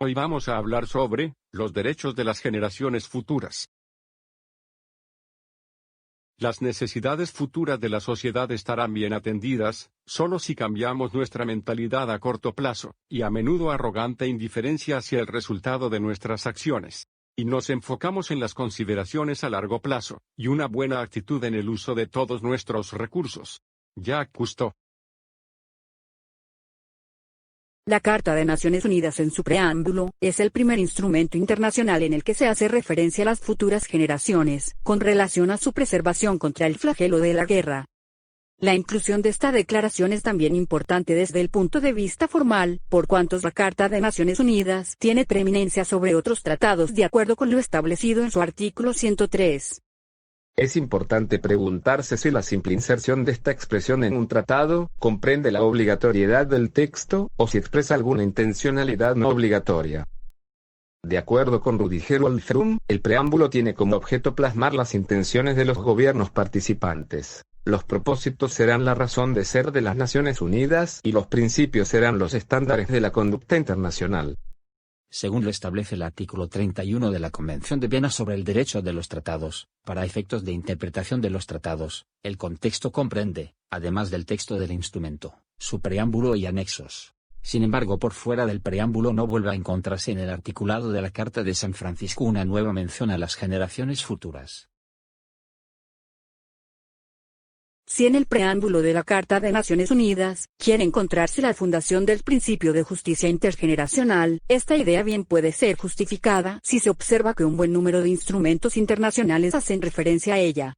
Hoy vamos a hablar sobre los derechos de las generaciones futuras. Las necesidades futuras de la sociedad estarán bien atendidas, solo si cambiamos nuestra mentalidad a corto plazo, y a menudo arrogante indiferencia hacia el resultado de nuestras acciones. Y nos enfocamos en las consideraciones a largo plazo, y una buena actitud en el uso de todos nuestros recursos. Jacques Cousteau. La Carta de Naciones Unidas en su preámbulo, es el primer instrumento internacional en el que se hace referencia a las futuras generaciones, con relación a su preservación contra el flagelo de la guerra. La inclusión de esta declaración es también importante desde el punto de vista formal, por cuanto la Carta de Naciones Unidas tiene preeminencia sobre otros tratados de acuerdo con lo establecido en su artículo 103. Es importante preguntarse si la simple inserción de esta expresión en un tratado comprende la obligatoriedad del texto, o si expresa alguna intencionalidad no obligatoria. De acuerdo con Rudiger Wolfrum, el preámbulo tiene como objeto plasmar las intenciones de los gobiernos participantes. Los propósitos serán la razón de ser de las Naciones Unidas y los principios serán los estándares de la conducta internacional. Según lo establece el artículo 31 de la Convención de Viena sobre el Derecho de los Tratados, para efectos de interpretación de los tratados, el contexto comprende, además del texto del instrumento, su preámbulo y anexos. Sin embargo, por fuera del preámbulo no vuelve a encontrarse en el articulado de la Carta de San Francisco una nueva mención a las generaciones futuras. Si en el preámbulo de la Carta de Naciones Unidas quiere encontrarse la fundación del principio de justicia intergeneracional, esta idea bien puede ser justificada si se observa que un buen número de instrumentos internacionales hacen referencia a ella.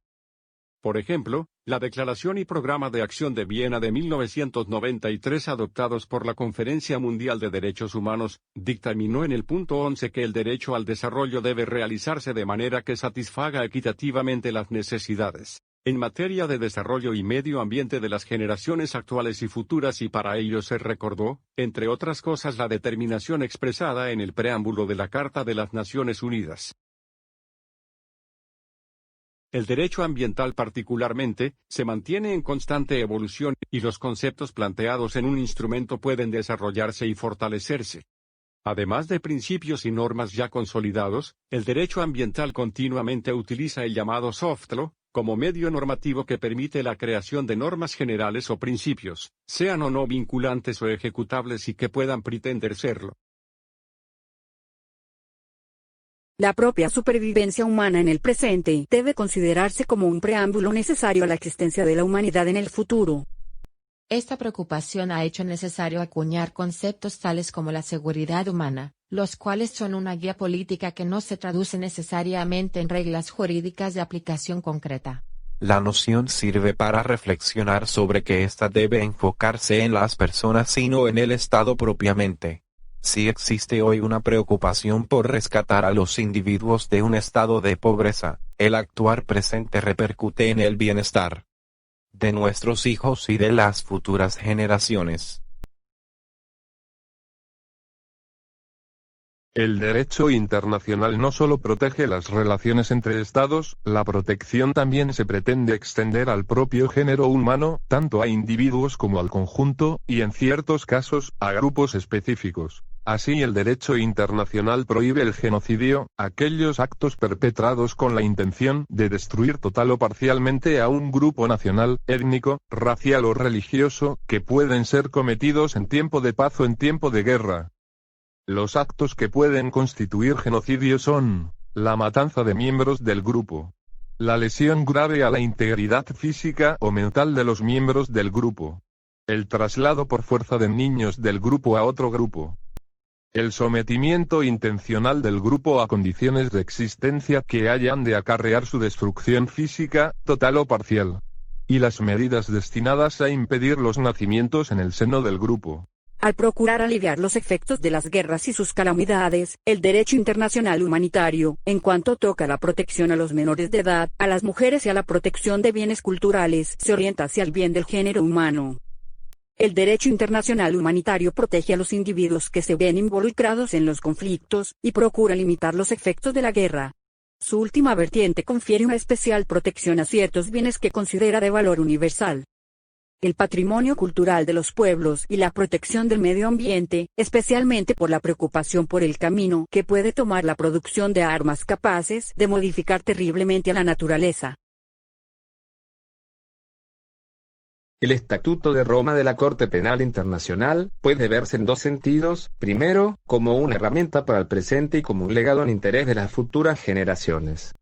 Por ejemplo, la Declaración y Programa de Acción de Viena de 1993 adoptados por la Conferencia Mundial de Derechos Humanos, dictaminó en el punto 11 que el derecho al desarrollo debe realizarse de manera que satisfaga equitativamente las necesidades en materia de desarrollo y medio ambiente de las generaciones actuales y futuras, y para ello se recordó, entre otras cosas, la determinación expresada en el preámbulo de la Carta de las Naciones Unidas. El derecho ambiental particularmente, se mantiene en constante evolución, y los conceptos planteados en un instrumento pueden desarrollarse y fortalecerse. Además de principios y normas ya consolidados, el derecho ambiental continuamente utiliza el llamado soft law, como medio normativo que permite la creación de normas generales o principios, sean o no vinculantes o ejecutables y que puedan pretender serlo. La propia supervivencia humana en el presente debe considerarse como un preámbulo necesario a la existencia de la humanidad en el futuro. Esta preocupación ha hecho necesario acuñar conceptos tales como la seguridad humana, los cuales son una guía política que no se traduce necesariamente en reglas jurídicas de aplicación concreta. La noción sirve para reflexionar sobre que ésta debe enfocarse en las personas y no en el Estado propiamente. Si existe hoy una preocupación por rescatar a los individuos de un estado de pobreza, el actuar presente repercute en el bienestar de nuestros hijos y de las futuras generaciones. El derecho internacional no solo protege las relaciones entre estados, la protección también se pretende extender al propio género humano, tanto a individuos como al conjunto, y en ciertos casos, a grupos específicos. Así, el derecho internacional prohíbe el genocidio, aquellos actos perpetrados con la intención de destruir total o parcialmente a un grupo nacional, étnico, racial o religioso, que pueden ser cometidos en tiempo de paz o en tiempo de guerra. Los actos que pueden constituir genocidio son: la matanza de miembros del grupo, la lesión grave a la integridad física o mental de los miembros del grupo, el traslado por fuerza de niños del grupo a otro grupo, el sometimiento intencional del grupo a condiciones de existencia que hayan de acarrear su destrucción física, total o parcial, y las medidas destinadas a impedir los nacimientos en el seno del grupo. Al procurar aliviar los efectos de las guerras y sus calamidades, el derecho internacional humanitario, en cuanto toca la protección a los menores de edad, a las mujeres y a la protección de bienes culturales, se orienta hacia el bien del género humano. El derecho internacional humanitario protege a los individuos que se ven involucrados en los conflictos, y procura limitar los efectos de la guerra. Su última vertiente confiere una especial protección a ciertos bienes que considera de valor universal. el patrimonio cultural de los pueblos y la protección del medio ambiente, especialmente por la preocupación por el camino que puede tomar la producción de armas capaces de modificar terriblemente a la naturaleza. El Estatuto de Roma de la Corte Penal Internacional puede verse en dos sentidos: primero, como una herramienta para el presente y como un legado en interés de las futuras generaciones.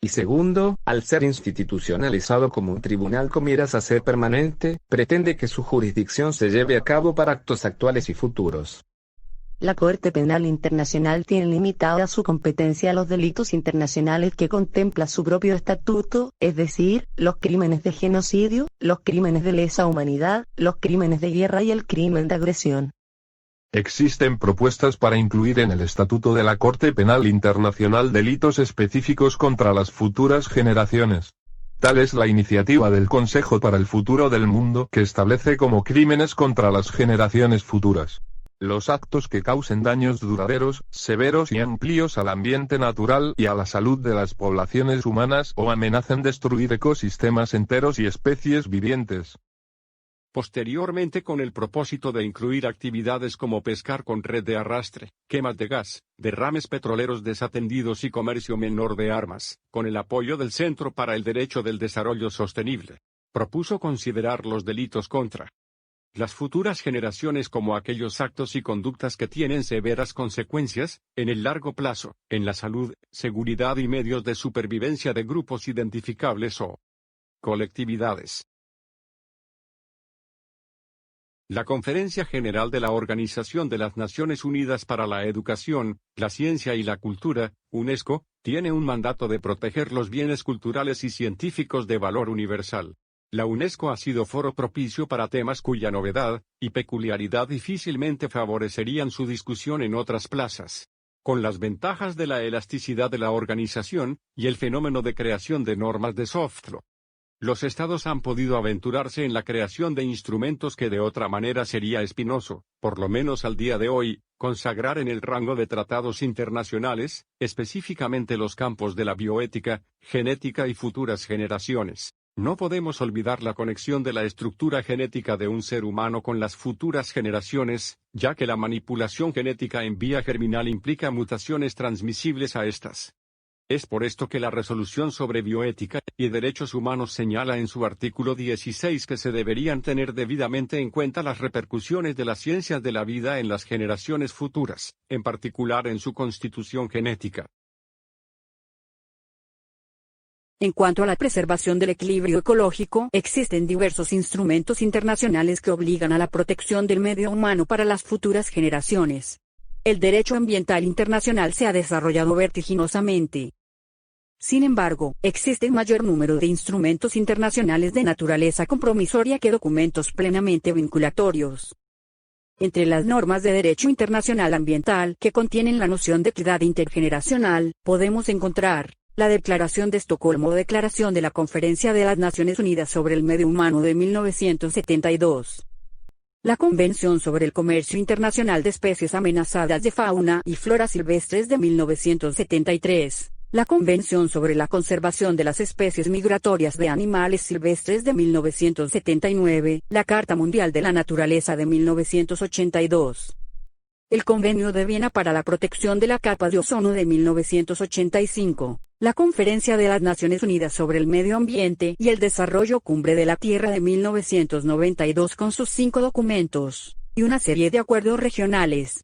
Y segundo, al ser institucionalizado como un tribunal con miras a ser permanente, pretende que su jurisdicción se lleve a cabo para actos actuales y futuros. La Corte Penal Internacional tiene limitada su competencia a los delitos internacionales que contempla su propio estatuto, es decir, los crímenes de genocidio, los crímenes de lesa humanidad, los crímenes de guerra y el crimen de agresión. Existen propuestas para incluir en el Estatuto de la Corte Penal Internacional delitos específicos contra las futuras generaciones. Tal es la iniciativa del Consejo para el Futuro del Mundo, que establece como crímenes contra las generaciones futuras los actos que causen daños duraderos, severos y amplios al ambiente natural y a la salud de las poblaciones humanas o amenacen destruir ecosistemas enteros y especies vivientes. Posteriormente, con el propósito de incluir actividades como pescar con red de arrastre, quemas de gas, derrames petroleros desatendidos y comercio menor de armas, con el apoyo del Centro para el Derecho del Desarrollo Sostenible, propuso considerar los delitos contra las futuras generaciones como aquellos actos y conductas que tienen severas consecuencias, en el largo plazo, en la salud, seguridad y medios de supervivencia de grupos identificables o colectividades. La Conferencia General de la Organización de las Naciones Unidas para la Educación, la Ciencia y la Cultura, UNESCO, tiene un mandato de proteger los bienes culturales y científicos de valor universal. La UNESCO ha sido foro propicio para temas cuya novedad y peculiaridad difícilmente favorecerían su discusión en otras plazas. Con las ventajas de la elasticidad de la organización y el fenómeno de creación de normas de soft law, los estados han podido aventurarse en la creación de instrumentos que de otra manera sería espinoso, por lo menos al día de hoy, consagrar en el rango de tratados internacionales, específicamente los campos de la bioética, genética y futuras generaciones. No podemos olvidar la conexión de la estructura genética de un ser humano con las futuras generaciones, ya que la manipulación genética en vía germinal implica mutaciones transmisibles a estas. Es por esto que la Resolución sobre Bioética y Derechos Humanos señala en su artículo 16 que se deberían tener debidamente en cuenta las repercusiones de las ciencias de la vida en las generaciones futuras, en particular en su constitución genética. En cuanto a la preservación del equilibrio ecológico, existen diversos instrumentos internacionales que obligan a la protección del medio humano para las futuras generaciones. El derecho ambiental internacional se ha desarrollado vertiginosamente. Sin embargo, existe un mayor número de instrumentos internacionales de naturaleza compromisoria que documentos plenamente vinculatorios. Entre las normas de derecho internacional ambiental que contienen la noción de equidad intergeneracional, podemos encontrar la Declaración de Estocolmo o Declaración de la Conferencia de las Naciones Unidas sobre el Medio Humano de 1972. La Convención sobre el Comercio Internacional de Especies Amenazadas de Fauna y Flora Silvestres de 1973. La Convención sobre la Conservación de las Especies Migratorias de Animales Silvestres de 1979. La Carta Mundial de la Naturaleza de 1982. El Convenio de Viena para la Protección de la Capa de Ozono de 1985. La Conferencia de las Naciones Unidas sobre el Medio Ambiente y el Desarrollo Cumbre de la Tierra de 1992 con sus 5 documentos, y una serie de acuerdos regionales.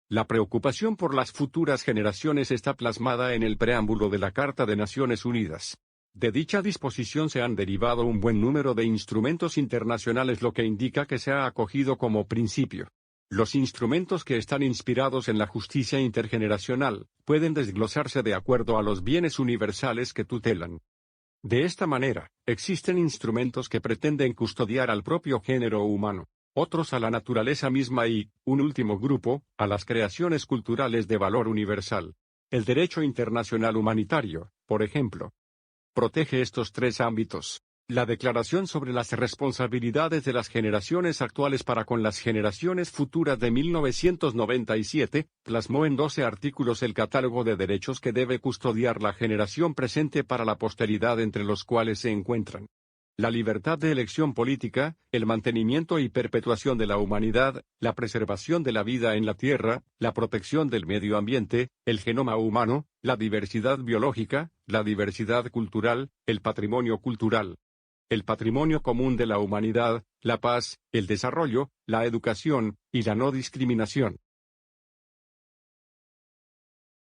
La preocupación por las futuras generaciones está plasmada en el preámbulo de la Carta de Naciones Unidas. De dicha disposición se han derivado un buen número de instrumentos internacionales, lo que indica que se ha acogido como principio. Los instrumentos que están inspirados en la justicia intergeneracional pueden desglosarse de acuerdo a los bienes universales que tutelan. De esta manera, existen instrumentos que pretenden custodiar al propio género humano, otros a la naturaleza misma y, un último grupo, a las creaciones culturales de valor universal. El derecho internacional humanitario, por ejemplo, protege estos 3 ámbitos. La Declaración sobre las responsabilidades de las generaciones actuales para con las generaciones futuras de 1997, plasmó en 12 artículos el catálogo de derechos que debe custodiar la generación presente para la posteridad, entre los cuales se encuentran la libertad de elección política, el mantenimiento y perpetuación de la humanidad, la preservación de la vida en la Tierra, la protección del medio ambiente, el genoma humano, la diversidad biológica, la diversidad cultural, el patrimonio cultural, el patrimonio común de la humanidad, la paz, el desarrollo, la educación, y la no discriminación.